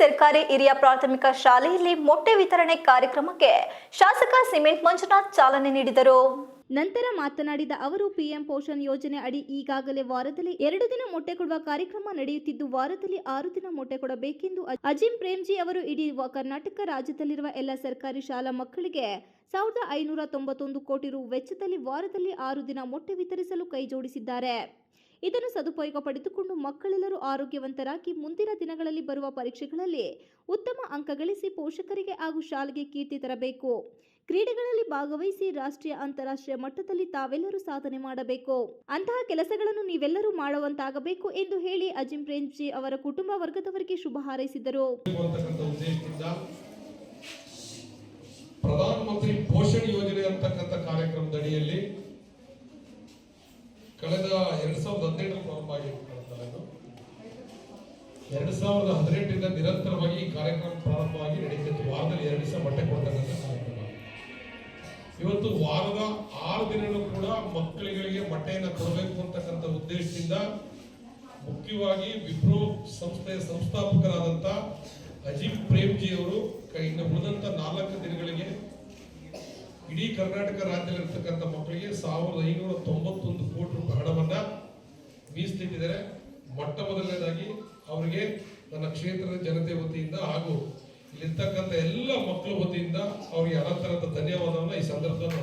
ಸರ್ಕಾರಿ ಹಿರಿಯ ಪ್ರಾಥಮಿಕ ಶಾಲೆಯಲ್ಲಿ ಮೊಟ್ಟೆ ವಿತರಣೆ ಕಾರ್ಯಕ್ರಮಕ್ಕೆ ಶಾಸಕ ಸಿಮೆಂಟ್ ಮಂಜುನಾಥ್ ಚಾಲನೆ ನೀಡಿದರು. ನಂತರ ಮಾತನಾಡಿದ ಅವರು, ಪಿಎಂ ಪೋಷಣ್ ಯೋಜನೆ ಅಡಿ ಈಗಾಗಲೇ ವಾರದಲ್ಲಿ 2 ದಿನ ಮೊಟ್ಟೆ ಕೊಡುವ ಕಾರ್ಯಕ್ರಮ ನಡೆಯುತ್ತಿದ್ದು, ವಾರದಲ್ಲಿ 6 ದಿನ ಮೊಟ್ಟೆ ಕೊಡಬೇಕೆಂದು ಅಜಿಂ ಪ್ರೇಮ್ಜಿ ಅವರು ಇಡೀ ಕರ್ನಾಟಕ ರಾಜ್ಯದಲ್ಲಿರುವ ಎಲ್ಲ ಸರ್ಕಾರಿ ಶಾಲಾ ಮಕ್ಕಳಿಗೆ 1591 ಕೋಟಿ ರು ವೆಚ್ಚದಲ್ಲಿ ವಾರದಲ್ಲಿ 6 ದಿನ ಮೊಟ್ಟೆ ವಿತರಿಸಲು ಕೈಜೋಡಿಸಿದ್ದಾರೆ. ಇದನ್ನು ಸದುಪಯೋಗ ಪಡೆದುಕೊಂಡು ಮಕ್ಕಳೆಲ್ಲರೂ ಆರೋಗ್ಯವಂತರಾಗಿ ಮುಂದಿನ ದಿನಗಳಲ್ಲಿ ಬರುವ ಪರೀಕ್ಷೆಗಳಲ್ಲಿ ಉತ್ತಮ ಅಂಕ ಗಳಿಸಿ ಪೋಷಕರಿಗೆ ಹಾಗೂ ಶಾಲೆಗೆ ಕೀರ್ತಿ ತರಬೇಕು. ಕ್ರೀಡೆಗಳಲ್ಲಿ ಭಾಗವಹಿಸಿ ರಾಷ್ಟ್ರೀಯ ಅಂತಾರಾಷ್ಟ್ರೀಯ ಮಟ್ಟದಲ್ಲಿ ತಾವೆಲ್ಲರೂ ಸಾಧನೆ ಮಾಡಬೇಕು. ಅಂತಹ ಕೆಲಸಗಳನ್ನು ನೀವೆಲ್ಲರೂ ಮಾಡುವಂತಾಗಬೇಕು ಎಂದು ಹೇಳಿ ಅಜಿಂ ಪ್ರೇಮ್ಜಿ ಅವರ ಕುಟುಂಬ ವರ್ಗದವರಿಗೆ ಶುಭ ಹಾರೈಸಿದರು. ಪ್ರಧಾನಮಂತ್ರಿ ಪೋಷಣ್ ಯೋಜನೆ ಅಂತಕ್ಕಂಥ ಕಾರ್ಯಕ್ರಮದ ಅಡಿಯಲ್ಲಿ ಕಳೆದ 2018 ಪ್ರಾರಂಭ ಆಗಿರುತ್ತದೆ. 2018 ನಿರಂತರವಾಗಿ ಈ ಕಾರ್ಯಕ್ರಮ ಪ್ರಾರಂಭವಾಗಿ ನಡೀತಿತ್ತು. ವಾರದಲ್ಲಿ 2 ದಿವಸ ಮೊಟ್ಟೆ ಕೊಡ್ತಕ್ಕಂಥ ಕಾರ್ಯಕ್ರಮ. ಇವತ್ತು ವಾರದ 6 ದಿನಗಳು ಕೂಡ ಮಕ್ಕಳಿಗೆ ಮೊಟ್ಟೆಯನ್ನು ಕೊಡಬೇಕು ಅಂತಕ್ಕಂಥ ಉದ್ದೇಶದಿಂದ ಮುಖ್ಯವಾಗಿ ವಿಪ್ರೋ ಸಂಸ್ಥೆಯ ಸಂಸ್ಥಾಪಕರಾದಂಥ ಅಜಿಂ ಪ್ರೇಮ್ಜಿ ಅವರು ಇನ್ನು ಉಳಿದಂತ 4 ದಿನಗಳಿಗೆ ಇಡೀ ಕರ್ನಾಟಕ ರಾಜ್ಯದಲ್ಲಿರ್ತಕ್ಕಂಥ ಮಕ್ಕಳಿಗೆ 1591 ಕೋಟಿ ರೂಪಾಯಿ ಹಣವನ್ನ ಮೀಸಲಿಟ್ಟಿದ್ದಾರೆ. ಮೊಟ್ಟ ಮೊದಲನೇದಾಗಿ ಅವರಿಗೆ ನನ್ನ ಕ್ಷೇತ್ರದ ಜನತೆ ವತಿಯಿಂದ ಹಾಗೂ ಇಲ್ಲಿರ್ತಕ್ಕಂಥ ಎಲ್ಲ ಮಕ್ಕಳ ವತಿಯಿಂದ ಅವರಿಗೆ ಅನಂತರದ ಧನ್ಯವಾದವನ್ನು ಈ ಸಂದರ್ಭದಲ್ಲಿ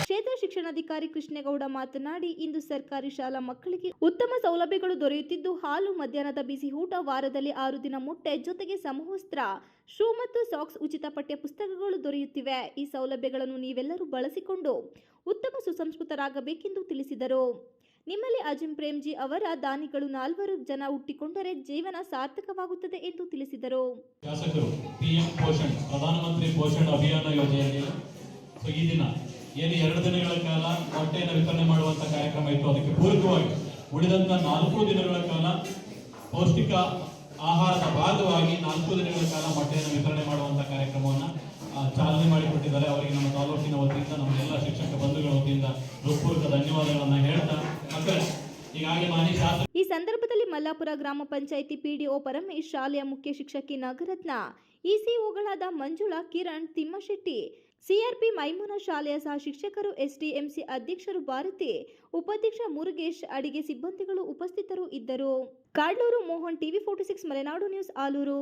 ಕ್ಷೇತ್ರ ಶಿಕ್ಷಣಾಧಿಕಾರಿ ಕೃಷ್ಣೇಗೌಡ ಮಾತನಾಡಿ, ಇಂದು ಸರ್ಕಾರಿ ಶಾಲಾ ಮಕ್ಕಳಿಗೆ ಉತ್ತಮ ಸೌಲಭ್ಯಗಳು ದೊರೆಯುತ್ತಿದ್ದು, ಹಾಲು, ಮಧ್ಯಾಹ್ನದ ಬಿಸಿ ಊಟ, ವಾರದಲ್ಲಿ 6 ದಿನ ಮೊಟ್ಟೆ, ಜೊತೆಗೆ ಸಮವಸ್ತ್ರ, ಶೂ ಮತ್ತು ಸಾಕ್ಸ್, ಉಚಿತ ಪಠ್ಯ ಪುಸ್ತಕಗಳು ದೊರೆಯುತ್ತಿವೆ. ಈ ಸೌಲಭ್ಯಗಳನ್ನು ನೀವೆಲ್ಲರೂ ಬಳಸಿಕೊಂಡು ಉತ್ತಮ ಸುಸಂಸ್ಕೃತರಾಗಬೇಕೆಂದು ತಿಳಿಸಿದರು. ನಿಮ್ಮಲ್ಲಿ ಅಜಿಂ ಪ್ರೇಮ್ಜಿ ಅವರ ದಾನಿಗಳು 4 ಜನ ಹುಟ್ಟಿಕೊಂಡರೆ ಜೀವನ ಸಾರ್ಥಕವಾಗುತ್ತದೆ ಎಂದು ತಿಳಿಸಿದರು. ಶಾಸಕರು ಪಿಎಂ ಪೋಷಣ್ ಪ್ರಧಾನಮಂತ್ರಿ ಪೋಷಣ್ ಅಭಿಯಾನ ಯೋಜನೆಯಲ್ಲಿ ಈ ದಿನ ಏನು 2 ದಿನಗಳ ಕಾಲ ಮೊಟ್ಟೆಯನ್ನು ವಿತರಣೆ ಮಾಡುವಂತ ಕಾರ್ಯಕ್ರಮ ಇತ್ತು. ಅದಕ್ಕೆ ಪೂರಕವಾಗಿ ಉಳಿದಂತ 4 ದಿನಗಳ ಕಾಲ ಪೌಷ್ಟಿಕ ಆಹಾರದ ಭಾಗವಾಗಿ 4 ದಿನಗಳ ಕಾಲ ಮೊಟ್ಟೆಯನ್ನು ವಿತರಣೆ ಮಾಡುವಂತ ಕಾರ್ಯಕ್ರಮವನ್ನು ಚಾಲನೆ ಮಾಡಿಕೊಟ್ಟಿದ್ದಾರೆ. ಅವರಿಗೆ ನಮ್ಮ ತಾಲೂಕಿನ ವತಿಯಿಂದ, ನಮ್ಮ ಎಲ್ಲ ಶಿಕ್ಷಕ ಬಂಧುಗಳ ವತಿಯಿಂದ ಹೃತ್ಪೂರ್ವಕ ಧನ್ಯವಾದಗಳನ್ನು ಹೇಳ್ತಾ, ಈ ಸಂದರ್ಭದಲ್ಲಿ ಮಲ್ಲಾಪುರ ಗ್ರಾಮ ಪಂಚಾಯಿತಿ ಪಿಡಿಒ ಪರಮೇಶ್, ಶಾಲೆಯ ಮುಖ್ಯ ಶಿಕ್ಷಕಿ ನಾಗರತ್ನ, ಇಸಿಒಗಳಾದ ಮಂಜುಳಾ, ಕಿರಣ್, ತಿಮ್ಮಶೆಟ್ಟಿ, ಸಿಆರ್ಪಿ ಮೈಮುನಾ, ಶಾಲೆಯ ಸಹ ಶಿಕ್ಷಕರು, ಎಸ್ಡಿಎಂಸಿ ಅಧ್ಯಕ್ಷರು ಭಾರತಿ, ಉಪಾಧ್ಯಕ್ಷ ಮುರುಗೇಶ್, ಅಡಿಗೆ ಸಿಬ್ಬಂದಿಗಳು ಉಪಸ್ಥಿತರು ಇದ್ದರು. Kadluru Mohan, TV 46 Malenadu news, Aluru.